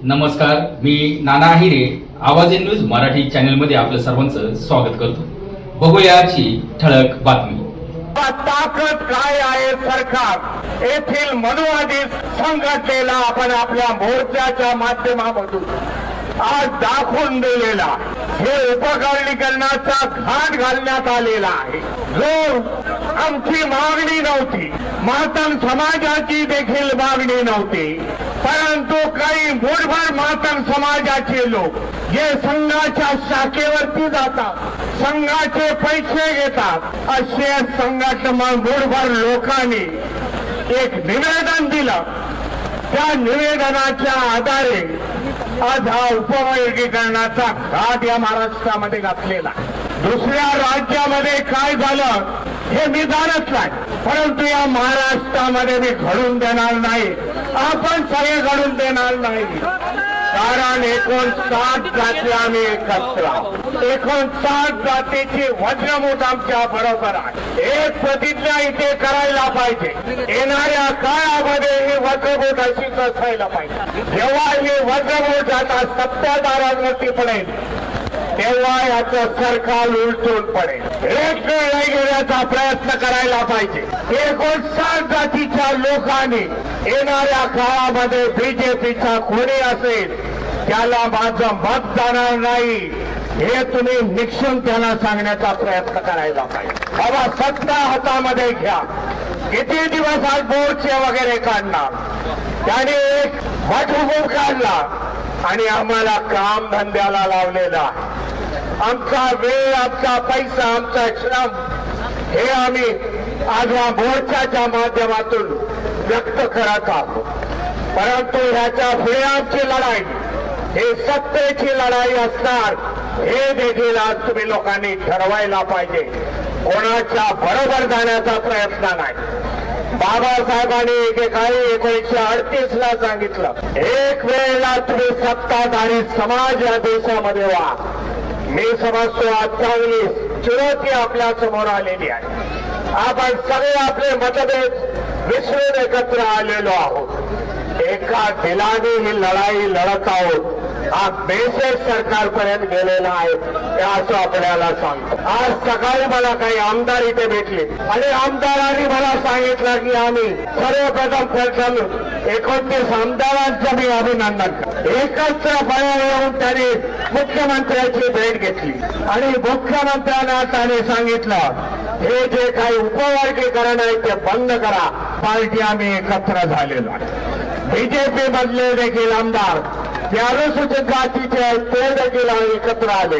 नमस्कार, मी नाना आहिरे. आवाज in news Marathi channel मध्ये आपलं सर्वांचं स्वागत करतो. बघूया आजची ठळक बातमी. ताकद काय आहे सरकार येथील मनुवादी संघटनेला आपण आपल्या मोर्चाच्या माध्यमामधून आज दाखवून दिलेला हे उपकरणीकरणाचा घाट घालण्यात आलेला आहे. जो आमची मागणी नव्हती, मातंग समाजाची देखील मागणी नव्हती, परंतु काही मूठभर मातंग समाजाचे लोक जे संघाच्या शाखेवरती जातात, संघाचे पैसे घेतात, असे संघटना मूठभर लोकांनी एक निवेदन दिलं. त्या निवेदनाच्या आधारे आज हा उपवर्गीकरणाचा घाट या महाराष्ट्रामध्ये घातलेला. दुसऱ्या राज्यामध्ये काय झालं हे मी जाणत नाही, परंतु या महाराष्ट्रामध्ये मी घडून देणार नाही. आपण सगळे घडून देणार नाही, कारण 59 जाती आम्ही एकत्र आहोत. 59 जातीची वज्रमूठ आमच्या बरोबर आहे. एक प्रतिज्ञा इथे करायला पाहिजे. येणाऱ्या काळामध्ये ही वज्रमूठ अशीच असायला पाहिजे. जेव्हा ही वज्रमूठ आता सत्ताधाऱ्यांवरती पडेल तेव्हा याचं सरकार उलटून पडेल. एक निर्णय घेण्याचा प्रयत्न करायला पाहिजे. 59 जातीच्या लोकांनी येणाऱ्या काळामध्ये बीजेपीचा कोणी असेल त्याला माझं मत जाणार नाही, हे तुम्ही निक्षून त्यांना सांगण्याचा प्रयत्न करायला पाहिजे. बाबा, सत्ता हातामध्ये घ्या. किती दिवस आज मोर्चे वगैरे काढणार? त्याने एक वटहुकूम काढला आणि आम्हाला काम धंद्याला लावलेला. आमचा वेळ, आमचा पैसा, आमचा श्रम हे आम्ही आज या मोर्चाच्या माध्यमातून व्यक्त करत आहोत. परंतु ह्याच्या पुढे आमची लढाई हे सत्तेची लढाई असणार, हे देखील आज तुम्ही लोकांनी ठरवायला पाहिजे. कोणाच्या बरोबर जाण्याचा प्रयत्न नाही. बाबासाहेबांनी एकेकाळी 1938ला सांगितलं, एक वेळेला तुम्ही सत्ताधारी समाज या देशामध्ये व्हा. मी समजतो आज चांगली चुनौती आपल्या समोर आलेली आहे. आपण सगळे आपले मतभेद विसरून एकत्र आलेलो आहोत. एका दिलाने ही लढाई लढत आहोत. हा मेसेज सरकारपर्यंत गेलेला आहे हे असं आपल्याला सांगतो. आज सकाळी मला काही आमदार इथे भेटले आणि आमदारांनी मला सांगितलं की आम्ही सर्वप्रथम 29 आमदारांचं मी अभिनंदन करतो. एकत्रपणे येऊन त्यांनी मुख्यमंत्र्यांची भेट घेतली आणि मुख्यमंत्र्यांना त्याने सांगितलं, हे जे काही उपवर्गीकरण आहे ते बंद करा. पार्टी आम्ही एकत्र झालेलो आहे. बीजेपी मधले देखील आमदार जे अनुसूचित जातीचे आहेत ते देखील एकत्र आले.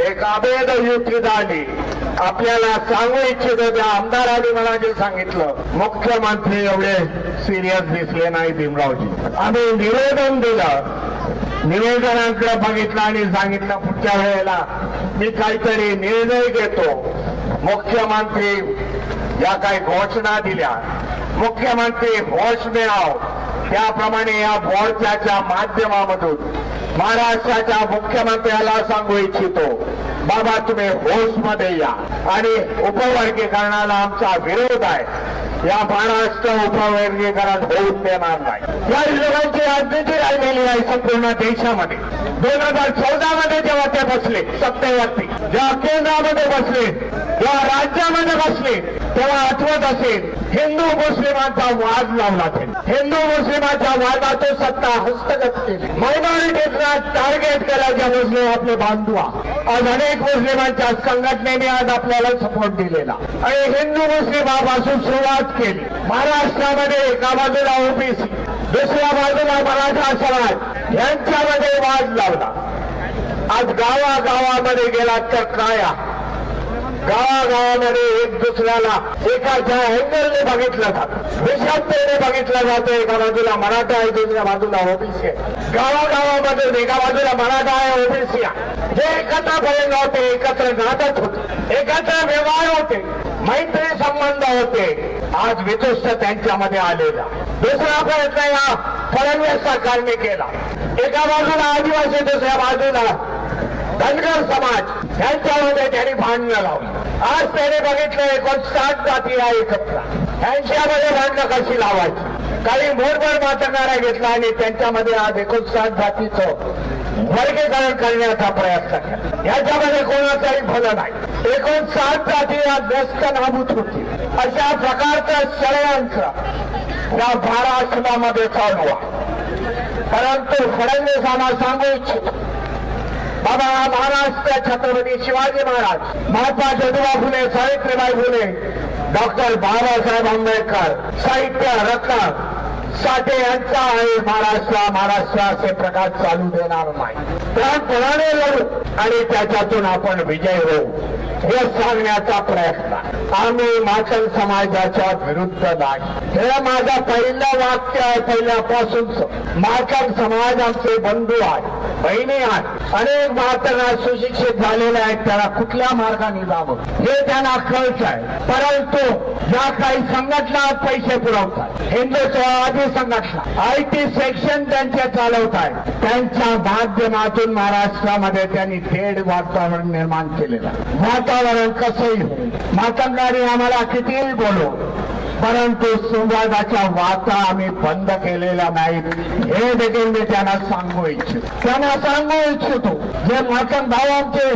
एक अभेद युती झाली. आपल्याला सांगू इच्छितो, त्या आमदारांनी मला जे सांगितलं, मुख्यमंत्री एवढे सिरियस दिसले नाही भीमरावजी. आम्ही निवेदन दिलं, निवेदनाकडे बघितलं आणि सांगितलं पुढच्या वेळेला मी काहीतरी निर्णय घेतो. मुख्यमंत्री या काही घोषणा दिल्या, मुख्यमंत्री होश में आओ, त्याप्रमाणे या मोर्चाच्या माध्यमामधून महाराष्ट्राच्या मुख्यमंत्र्याला सांगू इच्छितो, बाबा तुम्ही होशमध्ये या आणि उपवर्गीकरणाला आमचा विरोध आहे. या महाराष्ट्र उपवर्गीकरण होऊन देणार नाही. या लोकांची राजनीती राहिलेली आहे संपूर्ण देशामध्ये. 2014 मध्ये जेव्हा ते बसले सत्तेवरती, जेव्हा केंद्रामध्ये बसले, जेव्हा राज्यामध्ये बसले, तेव्हा आठवत असेल हिंदू मुस्लिमांचा वाद लावला. हिंदू मुस्लिमांच्या वादात सत्ता हस्तगत केली. मायनॉरिटीजना टार्गेट केल्याच्या मुस्लिम आपले बांधू. आज अनेक मुस्लिमांच्या संघटनेने आज आपल्याला सपोर्ट दिलेला आणि हिंदू मुस्लिमापासून सुरुवात केली. महाराष्ट्रामध्ये एका बाजूला ओबीसी, दुसऱ्या बाजूला मराठा समाज यांच्यामध्ये वाद लावला. आज गावागावामध्ये गेला तर काय, गावागावामध्ये एक दुसऱ्याला एकाच्या अँगलने बघितलं जातं, विषमतेने बघितलं जातं. एका बाजूला मराठा आहे, दुसऱ्या बाजूला ओबीसी आहे. गावागावामध्ये एका बाजूला मराठा आहे, ओबीसी आहे. जे एकत्र बोलणं होते, एकत्र नाटक होते, एकत्र व्यवहार होते, मैत्री संबंध होते, आज वितुष्ट त्यांच्यामध्ये आलेला. दुसरा प्रयत्न या फडणवीस सरकारने केला. एका बाजूला आदिवासी, दुसऱ्या बाजूला धनगर समाज यांच्यामध्ये त्यांनी भांडणं लावली. आज त्याने बघितलं 59 जाती आहे एकत्र, यांच्यामध्ये भांडणं कशी लावायची. काही मोठभर मातकारा घेतला आणि त्यांच्यामध्ये आज 59 जातीचं वर्गीकरण करण्याचा प्रयत्न केला. याच्यामध्ये कोणाचाही भलं नाही. 59 जाती या व्यस्त नाबूत होती. अशा प्रकारचं षडयंत्र या महाराष्ट्रामध्ये चालू आहे. परंतु फडणवीसांना सांगू इच्छितो, बाबा महाराष्ट्र छत्रपती शिवाजी महाराज, महात्मा ज्योतिबा फुले, सावित्रीबाई फुले, डॉक्टर बाबासाहेब आंबेडकर, साहित्य रत्न साठे यांचा आहे महाराष्ट्र असे प्रकार चालू देणार नाही. प्राणपणाने लढू आणि त्याच्यातून आपण विजय होऊ हे सांगण्याचा प्रयत्न. आम्ही माचल समाजाच्या विरुद्ध नाही. हे माझं पहिलं वाक्य आहे. पहिल्यापासूनच माचल समाज आमचे बंधू आहेत, बहिणी आहेत. अनेक महात्मा सुशिक्षित झालेले आहेत. त्याला कुठल्या मार्गाने जावं हे त्यांना कळत आहे. परंतु ज्या काही संघटना पैसे पुरवतात, हिंदुत्ववादी संघटना, IT सेक्शन त्यांचे चालवत आहेत, त्यांच्या माध्यमातून महाराष्ट्रामध्ये त्यांनी थेट वातावरण निर्माण केलेलं आहे. वातावरण कसंही होईल, मातंगारी आम्हाला कितीही बोलू, परंतु संवादाच्या वाता आम्ही बंद केलेल्या नाहीत हे देखील मी त्यांना सांगू इच्छितो. जे मातंग भाऊ आमचे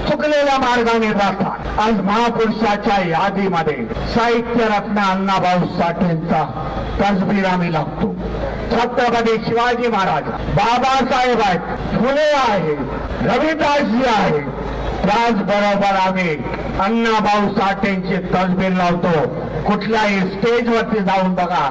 चुकलेल्या मार्गाने जातात. आज महापुरुषाच्या यादीमध्ये साहित्य रत्न अण्णाभाऊ साठेंचा तसबीर आम्ही लागतो. छत्रपती शिवाजी महाराज, बाबासाहेब आहेत, फुले आहे, रविदासजी आहे, त्याचबरोबर आम्ही अण्णाभाऊ साठेंची तसबीर लावतो. कुठल्याही स्टेजवरती जाऊन बघा.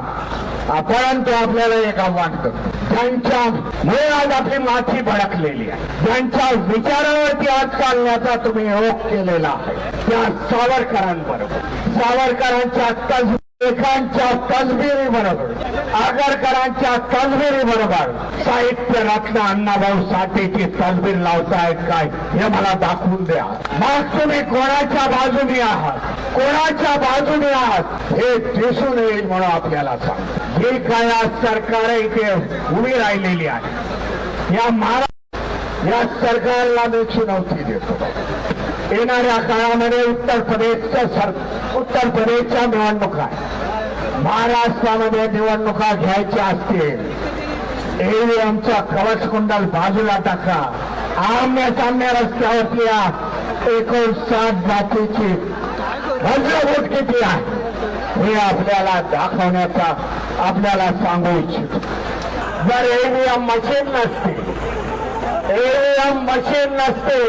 परंतु आपल्याला एक आव्हान करतो, ज्यांच्यामुळे आज आपली माथी भडकलेली आहे, ज्यांच्या विचारावरती आज चालण्याचा तुम्ही योग केलेला आहे, त्या सावरकरांच्या लेखांच्या तसबिरी बरोबर, आगरकरांच्या तसबिरी बरोबर साहित्य रत्न अण्णाभाऊ साठेची तसबीर लावतायत काय हे मला दाखवून द्या. मग तुम्ही कोणाच्या बाजूने आहात हे दिसून येईल म्हणून आपल्याला सांग. जी काय आज सरकार इथे उभी राहिलेली आहे, या सरकारला मी चुनौती देतो. येणाऱ्या काळामध्ये उत्तर प्रदेशच्या निवडणुका, महाराष्ट्रामध्ये निवडणुका घ्यायच्या असतील, EVMचा कवच कुंडल बाजूला टाका. आम्य साम्य रस्त्यावरती 59 जातीची वज्रभूत किती आहे हे आपल्याला दाखवण्याचा आपल्याला सांगू इच्छितो. जर EVM मशीन नसते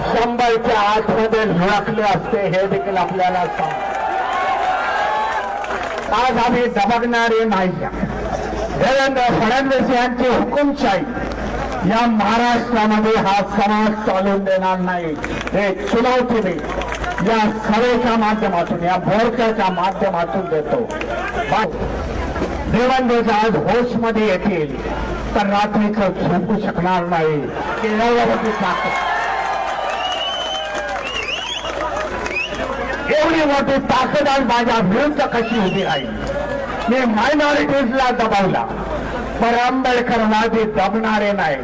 100च्या आतमध्ये लुळकले असते हे देखील आपल्याला सांग. आज आम्ही दबगणारे नाही. देवेंद्र फडणवीस यांची हुकुमशाही या महाराष्ट्रामध्ये हा समाज चालून देणार नाही हे चुनौती मी या सभेच्या माध्यमातून, या मोर्चाच्या माध्यमातून देतो. देवेंद्र आज होशमध्ये येतील तर रात्रीचं झोपू शकणार नाही. एवढी मोठी ताकद आज माझ्या विरुद्ध कशी उभी राहील. मी मायनॉरिटीजला दबावला, पण आंबेडकरवादी दबणारे नाही.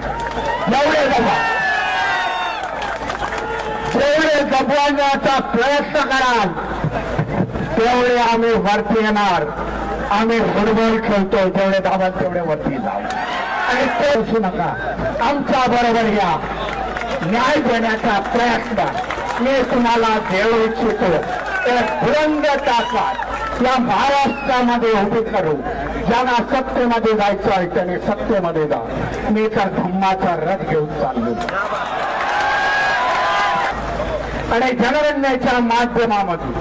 जेवढे दबवण्याचा प्रयत्न कराल तेवढे आम्ही वरती येणार. आम्ही फुटबॉल खेळतो, जेवढे दाबाल तेवढे वरती जाऊ आणि ते असू नका. आमच्या बरोबर या. न्याय देण्याचा प्रयत्न मी तुम्हाला देऊ इच्छितो. एक बुलंद ताकद या महाराष्ट्रामध्ये उभी करू. ज्यांना सत्तेमध्ये जायचं आहे त्याने सत्तेमध्ये जा. मी तर धम्माचा रथ घेऊन चाललो आणि जनगणनेच्या माध्यमामधून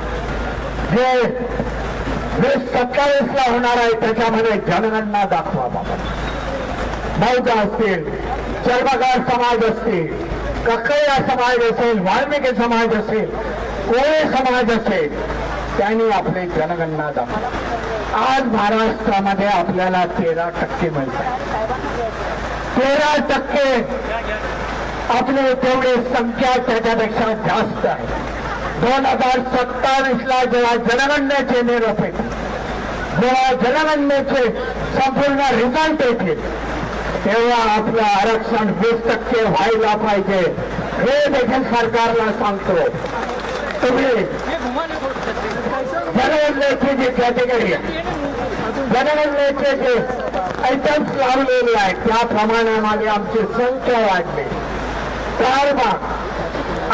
जे 27 ला होणार आहे त्याच्यामध्ये जनगणना दाखवा. बौद्ध असतील, चर्मकार समाज असतील, कक्कया समाज असेल, वाल्मिकी समाज असेल, कोळी समाज असेल, त्यांनी आपली जनगणना दाखवा. आज महाराष्ट्रामध्ये आपल्याला 13% मिळतात. 13% आपली तेवढी संख्या त्याच्यापेक्षा जास्त आहे. 2027 ला जेव्हा जनगणनेचे निरोप येतील, जेव्हा जनगणनेचे संपूर्ण रिझल्ट येतील, तेव्हा आपलं आरक्षण 20% व्हायला पाहिजे हे देखील सरकारला सांगतो. तुम्ही जनगणनेची जी कॅटेगरी आहे, जनगणनेचे जे आयटम्स लावलेले आहेत त्याप्रमाणे आम्हाला आमची संख्या वाढली. त्याबाद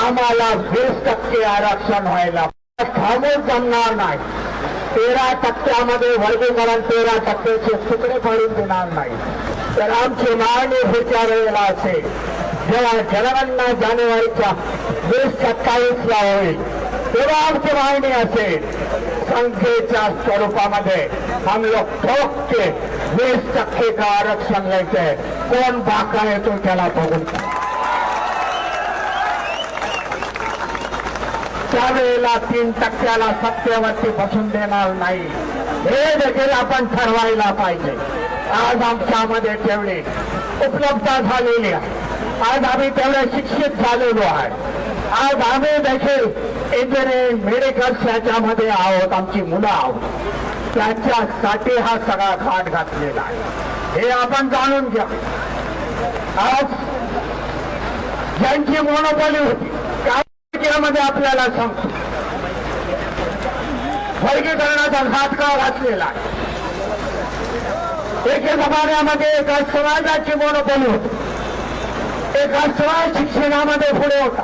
आम्हाला 20% आरक्षण व्हायला थांबून जमणार नाही. 13% वर्गीकरण 13%चे तुकडे पडून देणार नाही. तर आमची मागणी पुढच्या वेळेला असेल जेव्हा जनगणना जानेवारीच्या 2027ला होईल तेव्हा आमची मागणी असेल संख्येच्या स्वरूपामध्ये हम लोग ठोक के 20% का आरक्षण लेते. कोण बाका येतो त्याला बघून त्यावेळेला 3%ला सत्तेवरती बसून देणार नाही. हे देखील आपण ठरवायला पाहिजे. आज आमच्यामध्ये तेवढे उपलब्ध झालेली आहे. आज आम्ही तेवढे शिक्षित झालेलो आहे. आज आम्ही देखील इंजिनिअरिंग मेडिकल याच्यामध्ये आहोत. आमची मुलं आहोत. त्याच्यासाठी हा सगळा घाट घातलेला आहे. हे आपण जाणून घ्या. आज ज्यांची मोनोपॉली होती त्यामध्ये आपल्याला सांगतो वर्गीकरणाचा घात का घातलेला आहे. एके जमान्यामध्ये एका समाजाची मोनोपॉली होती. एका समाज शिक्षणामध्ये पुढे होता.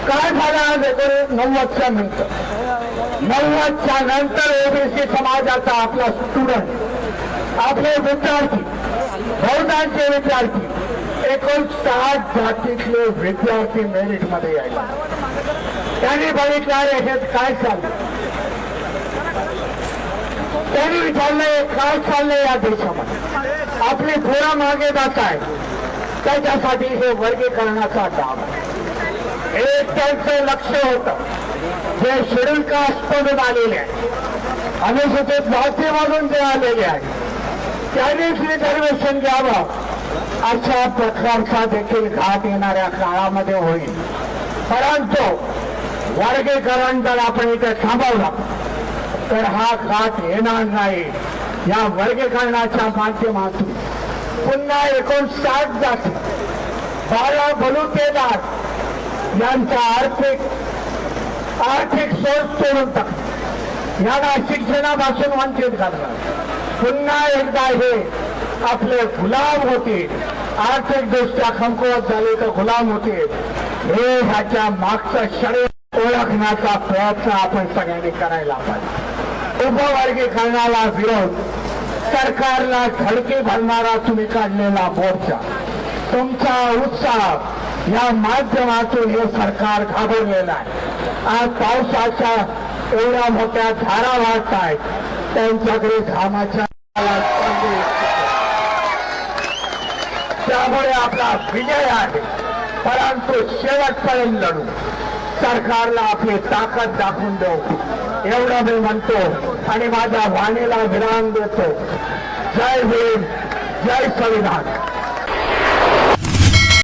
काय झालं आज 1990च्या नंतर 90च्या नंतर ओबीसी समाजाचा आपला स्टुडंट आपले विद्यार्थी बहुतांचे विद्यार्थी 59 जातीतले विद्यार्थी मेरिटमध्ये यायला. त्यांनी बघितलं हे काय चाललं. त्यांनी विचारलंय काय चाललंय या देशामध्ये. आपली पोरं मागे जात आहे. त्याच्यासाठी हे वर्गीकरणाचा डाव. एक त्यांचं लक्ष होतं जे शेड्यूल कास्टमधून आलेले आहे अनुसूचित जातीमधून जे आलेले आहे त्यांनीच रिझर्वेशन घ्यावं अशा प्रकारचा देखील घाट येणाऱ्या काळामध्ये होईल. परंतु वर्गीकरण जर आपण इथे थांबवला तर हा घाट येणार नाही. या वर्गीकरणाच्या माध्यमातून पुन्हा 59 जाती 12 बलुतेदार यांचा आर्थिक सोर्स तोडून टाकणार. यांना शिक्षणापासून वंचित करणार. पुन्हा एकदा हे आपले गुलाम होते. आर्थिकदृष्ट्या कमकुवत झाले तर गुलाम होते. हे ह्याच्या मागचं षडयंत्र ओळखण्याचा प्रयत्न आपण सगळ्यांनी करायला पाहिजे. उपवर्गीकरणाला विरोध सरकारला धडकी भरणारा तुम्ही काढलेला मोर्चा तुमचा उत्साह या माध्यमातून हे सरकार घाबरलेलं आहे. आज पावसाच्या एवढ्या मोठ्या धारा वाहत आहेत. त्यांच्याकडे घामाच्या त्यामुळे आपला विजय आहे. परंतु शेवटपर्यंत लढू. सरकारला आपली ताकद दाखवून देऊ एवढं मी म्हणतो आणि माझ्या वाणीला विराम देतो. जय भीम, जय संविधान.